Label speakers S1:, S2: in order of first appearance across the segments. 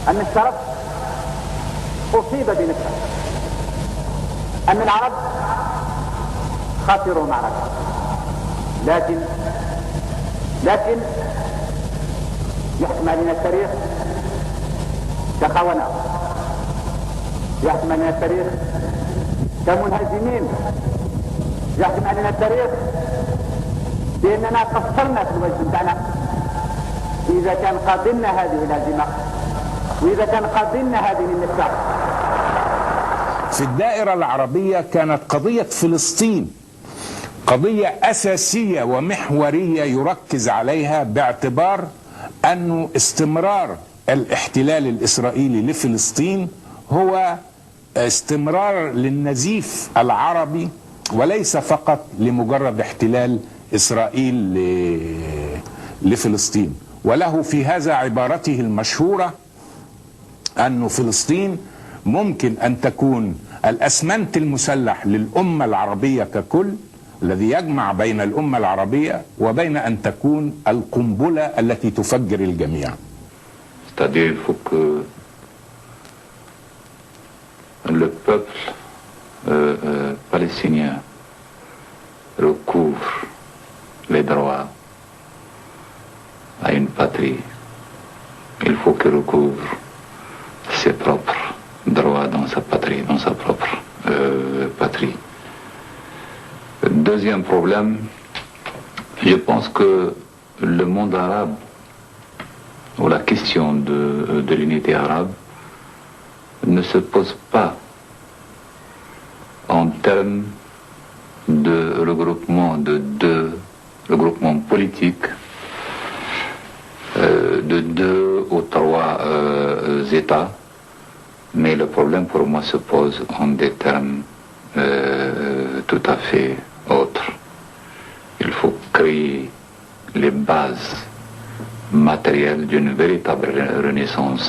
S1: أن الشرق أصيب بنكبة، أن العرب خسروا معركة، لكن يحكم علينا التاريخ كخونة، يحكم علينا التاريخ كمنهزمين، يحكم علينا التاريخ بأننا قصرنا في الوجه بتاعنا. إذا كان قابلنا هذه الهزيمة وإذا كان قابلنا هذه النكسة.
S2: في الدائرة العربية كانت قضية فلسطين قضية أساسية ومحورية يركز عليها، باعتبار أنه استمرار الاحتلال الإسرائيلي لفلسطين هو استمرار للنزيف العربي، وليس فقط لمجرد احتلال إسرائيل لفلسطين. وله في هذا عبارته المشهورة أن فلسطين ممكن أن تكون الأسمنت المسلح للأمة العربية ككل، الذي يجمع بين الأمة العربية وبين أن تكون القنبلة التي تفجر الجميع.
S3: C'est-à-dire il faut que le peuple palestinien recouvre les droits à une patrie. Il faut qu'il recouvre ses propres droits dans sa patrie, dans sa propre patrie. Deuxième problème, je pense que le monde arabe, ou la question de l'unité arabe, ne se pose pas en termes de regroupement regroupement politique de 2 ou 3 États, mais le problème pour moi se pose en des termes tout à fait autres. Il faut créer les bases matérielles d'une véritable renaissance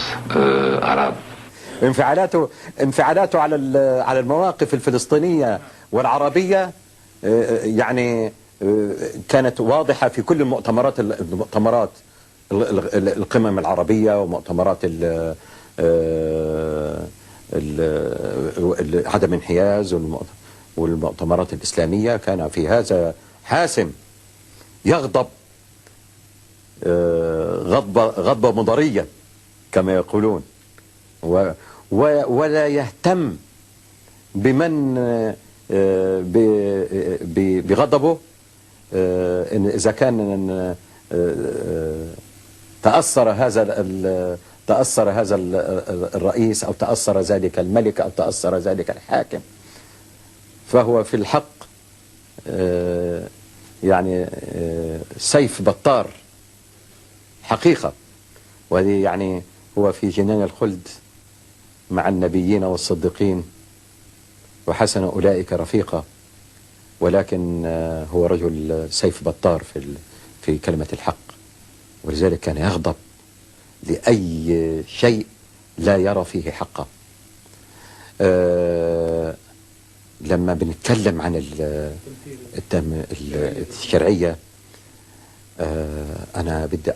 S3: arabe.
S4: انفعالاته على المواقف الفلسطينية والعربية يعني كانت واضحة في كل المؤتمرات القمم العربية ومؤتمرات عدم انحياز والمؤتمرات الإسلامية. كان في هذا حاسم، يغضب غضبة مضرية كما يقولون، ولا يهتم بمن بغضبه، إذا كان تأثر هذا الرئيس أو تأثر ذلك الملك أو تأثر ذلك الحاكم، فهو في الحق يعني سيف بطار حقيقة. وهذه يعني هو في جنان الخلد مع النبيين والصديقين وحسن أولئك رفيقا، ولكن هو رجل سيف بطار في كلمة الحق، ولذلك كان يغضب لأي شيء لا يرى فيه حقا. لما بنتكلم عن الشرعية، أنا بدي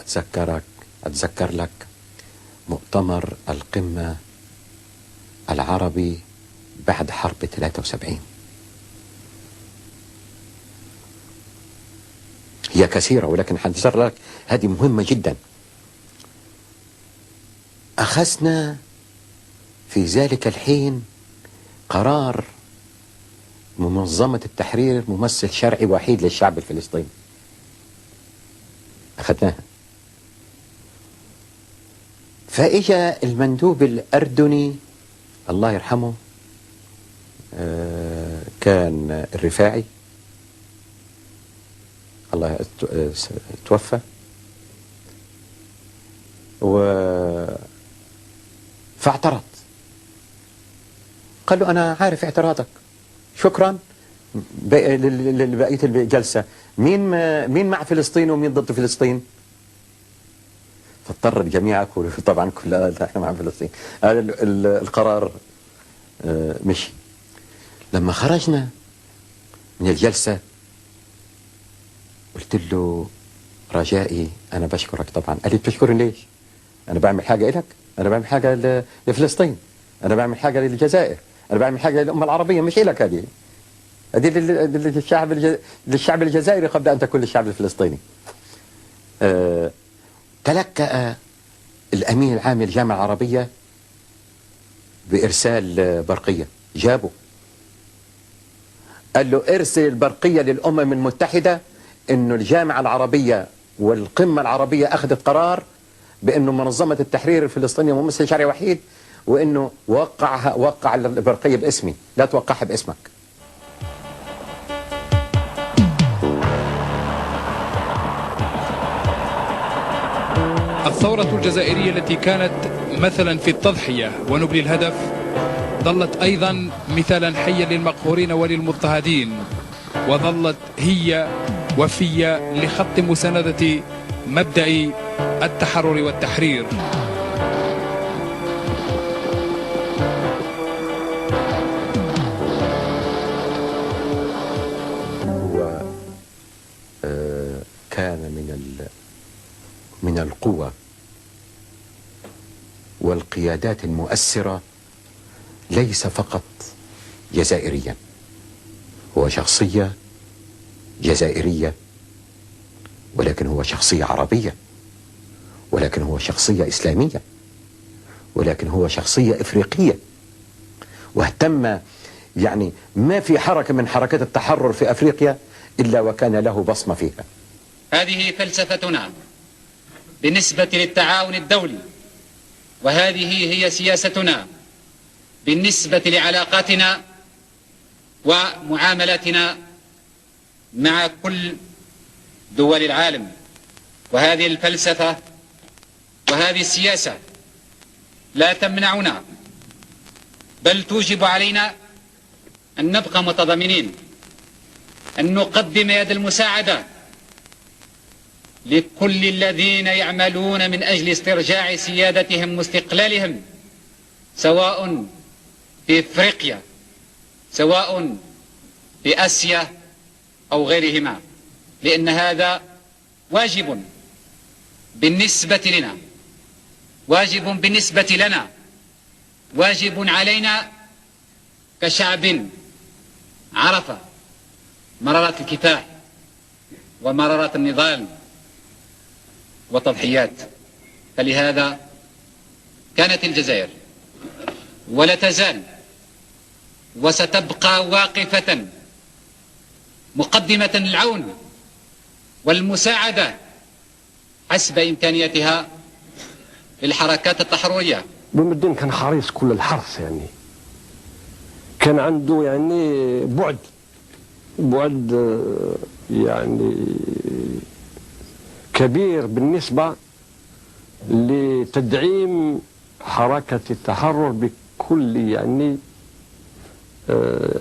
S4: أتذكر لك مؤتمر القمة العربي بعد حرب 73. هي كثيرة ولكن حنذكر لك هذه مهمة جدا. أخذنا في ذلك الحين قرار منظمة التحرير ممثل شرعي وحيد للشعب الفلسطيني، أخذناها. فإجا المندوب الأردني الله يرحمه، كان الرفاعي، الله توفى، فاعترض، قال له أنا عارف اعتراضك، شكرا. لبقية الجلسة مين مع فلسطين ومين ضد فلسطين؟ فاضطر الجميع طبعا كلنا احنا مع فلسطين. القرار مشي. لما خرجنا من الجلسة قلت له رجائي أنا بشكرك طبعا. قال لي بتشكرني ليش؟ أنا بعمل حاجة إلك؟ أنا بعمل حاجة لفلسطين، أنا بعمل حاجة للجزائر، أنا بعمل حاجة للأمة العربية، مش لك هذه. هذه للشعب الجزائري قبل أن تكون للشعب الفلسطيني. تلكأ الأمين العام للجامعة العربية بإرسال برقية، جابه قال له ارسل البرقية للأمم المتحدة إنه الجامعة العربية والقمة العربية أخذت قرار بأنه منظمة التحرير الفلسطينية ممثل شرعي وحيد، وأنه وقع البرقية باسمي، لا توقعها باسمك.
S5: الثورة الجزائرية التي كانت مثلا في التضحية ونبل الهدف ظلت أيضا مثالا حيا للمقهورين وللمضطهدين، وظلت هي وفية لخط مساندة مبدأ التحرر والتحرير.
S4: هو كان من القوى والقيادات المؤثرة، ليس فقط جزائريا، هو شخصية جزائرية، ولكن هو شخصية عربية، ولكن هو شخصية إسلامية، ولكن هو شخصية إفريقية. واهتم، يعني ما في حركة من حركات التحرر في أفريقيا إلا وكان له بصمة فيها.
S6: هذه فلسفتنا بالنسبة للتعاون الدولي، وهذه هي سياستنا بالنسبة لعلاقاتنا ومعاملاتنا مع كل دول العالم. وهذه الفلسفة وهذه السياسة لا تمنعنا، بل توجب علينا أن نبقى متضامنين، أن نقدم يد المساعدة لكل الذين يعملون من أجل استرجاع سيادتهم واستقلالهم، سواء في إفريقيا، سواء في آسيا أو غيرهما، لأن هذا واجب بالنسبة لنا، واجب بالنسبة لنا، واجب علينا كشعب عرف مرارات الكفاح ومرارات النضال وتضحيات. فلهذا كانت الجزائر ولا تزال وستبقى واقفة مقدمة العون والمساعدة حسب إمكانياتها للحركات التحررية.
S7: بن مدين كان حريص كل الحرص، يعني كان عنده يعني بعد يعني كبير بالنسبة لتدعيم حركة التحرر بكل يعني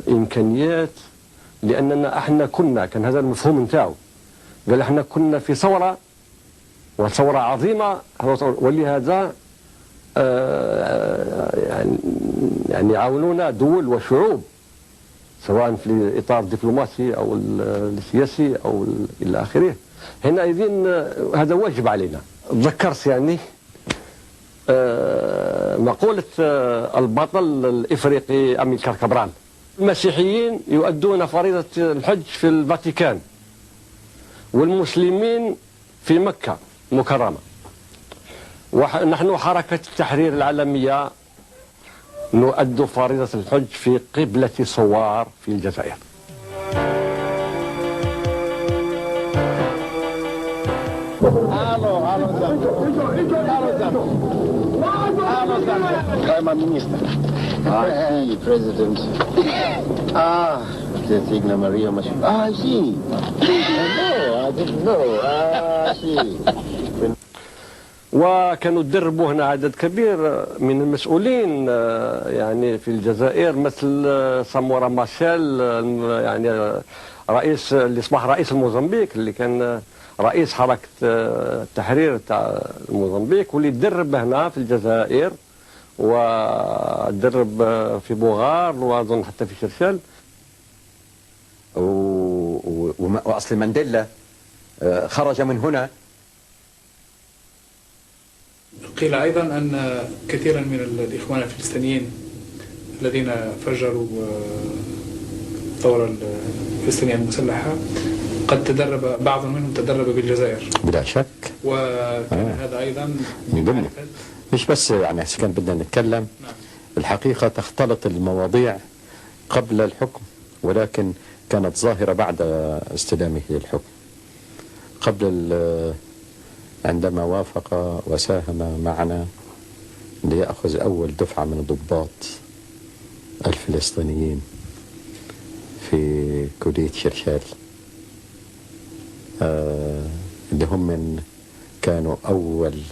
S7: إمكانيات، لأننا احنا كان هذا المفهوم نتاعو، قال احنا كنا في ثورة وثورة عظيمة، ولهذا يعني عاونونا دول وشعوب سواء في الإطار الدبلوماسي أو السياسي أو إلى آخره. حينئذ هذا واجب علينا. تذكرت يعني مقولة البطل الإفريقي أميلكار كابرال: المسيحيين يؤدون فريضة الحج في الفاتيكان، والمسلمين في مكة مكرمة، ونحن حركة التحرير العالمية نؤد فريضة الحج في قبلة صوار في الجزائر.
S8: Prime Minister. Hey, President. The Signa Maria Machine. I see. No, I didn't know. I see.
S7: وكانوا تدربوا هنا عدد كبير من المسؤولين يعني في الجزائر، مثل سامورا ماشيل، يعني رئيس اللي اصبح رئيس الموزمبيق، اللي كان رئيس حركة التحرير تاع الموزمبيق، واللي تدرب هنا في الجزائر ودرب في بوغار واظن حتى في شرشال.
S4: وأصل مانديلا خرج من هنا
S5: قيل أيضا أن كثيرا من الإخوان الفلسطينيين الذين فجروا الثورة الفلسطينية المسلحة قد تدرب، بعض منهم تدرب بالجزائر
S4: بلا شك.
S5: وكان هذا أيضا
S4: من ضمن، مش بس يعني كان بدنا نتكلم.
S5: نعم.
S4: الحقيقة تختلط المواضيع قبل الحكم، ولكن كانت ظاهرة بعد استلامه للحكم. قبل عندما وافق وساهم معنا ليأخذ أول دفعة من الضباط الفلسطينيين في كلية شرشال، اللي هم كانوا أول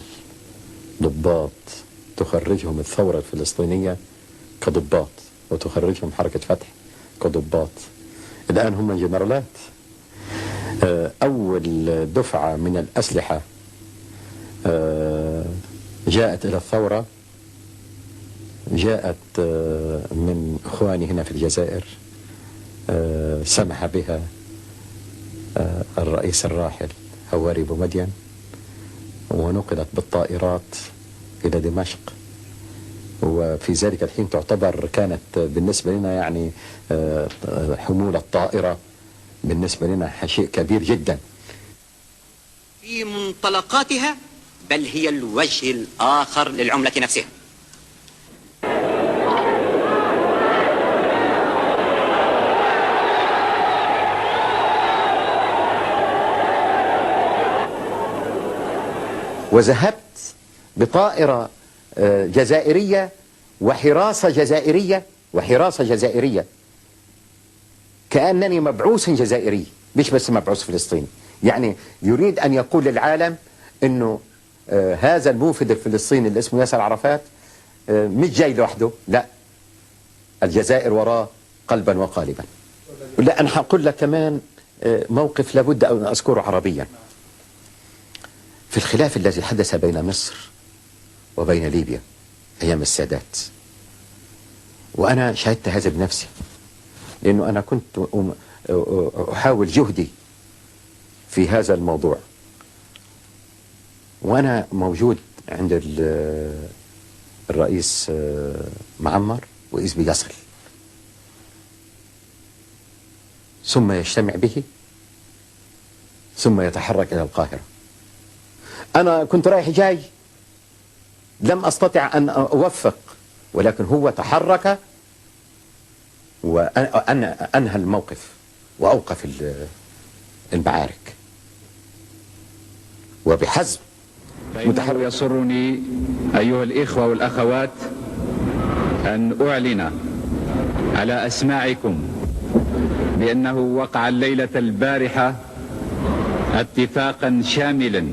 S4: ضباط تخرجهم الثورة الفلسطينية كضباط، وتخرجهم حركة فتح كضباط. الآن هم جنرالات. أول دفعة من الأسلحة جاءت إلى الثورة، جاءت من إخواني هنا في الجزائر، سمح بها الرئيس الراحل هواري بومدين، ونقلت بالطائرات إلى دمشق. وفي ذلك الحين تعتبر كانت بالنسبة لنا يعني حمولة الطائرة بالنسبة لنا شيء كبير جدا.
S9: في منطلقاتها، بل هي الوجه الآخر للعملة نفسها.
S4: وذهبت بطائرة جزائرية وحراسة جزائرية كأنني مبعوث جزائري، مش بس مبعوث فلسطيني. يعني يريد أن يقول للعالم أنه هذا الموفد الفلسطيني اللي اسمه ياسر عرفات مش جاي لوحده، لا، الجزائر وراه قلبا وقالبا. لا، أنا هقول لك كمان موقف لابد أن أذكره عربيا. في الخلاف الذي حدث بين مصر وبين ليبيا أيام السادات، وأنا شاهدت هذا بنفسي، لأنه أنا كنت أحاول جهدي في هذا الموضوع، وأنا موجود عند الرئيس معمر، وإذ بيصل ثم يجتمع به ثم يتحرك إلى القاهرة. أنا كنت رايح جاي، لم أستطع أن أوفق، ولكن هو تحرك وأنهى الموقف وأوقف المعارك وبحزم.
S3: فإنه يسرني أيها الإخوة والأخوات أن أعلن على أسماعكم بأنه وقع الليلة البارحة اتفاقا شاملا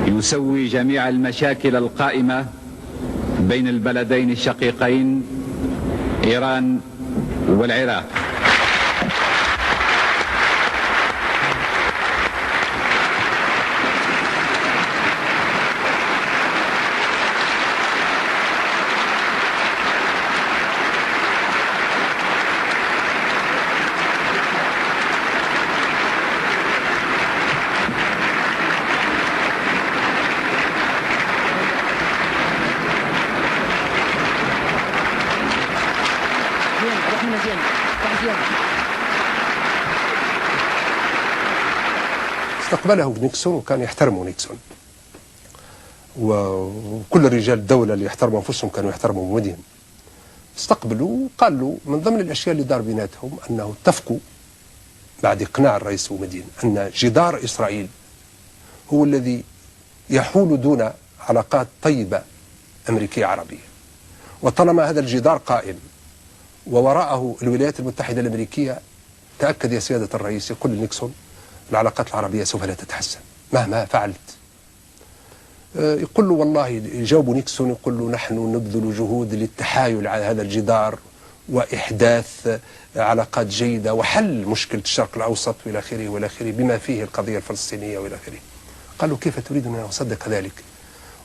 S3: يسوي جميع المشاكل القائمة بين البلدين الشقيقين إيران والعراق.
S10: استقبله نيكسون، وكان يحترمه نيكسون، وكل رجال الدولة اللي يحترموا أنفسهم كانوا يحترموا مودهم. استقبلوا وقال له من ضمن الأشياء اللي دار بيناتهم أنه اتفقوا بعد إقناع الرئيس بومدين أن جدار إسرائيل هو الذي يحول دون علاقات طيبة أمريكية عربية، وطالما هذا الجدار قائم ووراءه الولايات المتحدة الأمريكية، تأكد يا سيادة الرئيس، يقول نيكسون، العلاقات العربية سوف لا تتحسن مهما فعلت. يقول له والله، يجاوب نيكسون يقول له نحن نبذل جهود للتحايل على هذا الجدار وإحداث علاقات جيدة وحل مشكلة الشرق الأوسط وإلى آخره وإلى آخره، بما فيه القضية الفلسطينية وإلى آخره. قال له كيف تريدون أن أصدق ذلك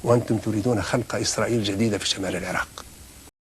S10: وأنتم تريدون خلق إسرائيل جديدة في شمال العراق؟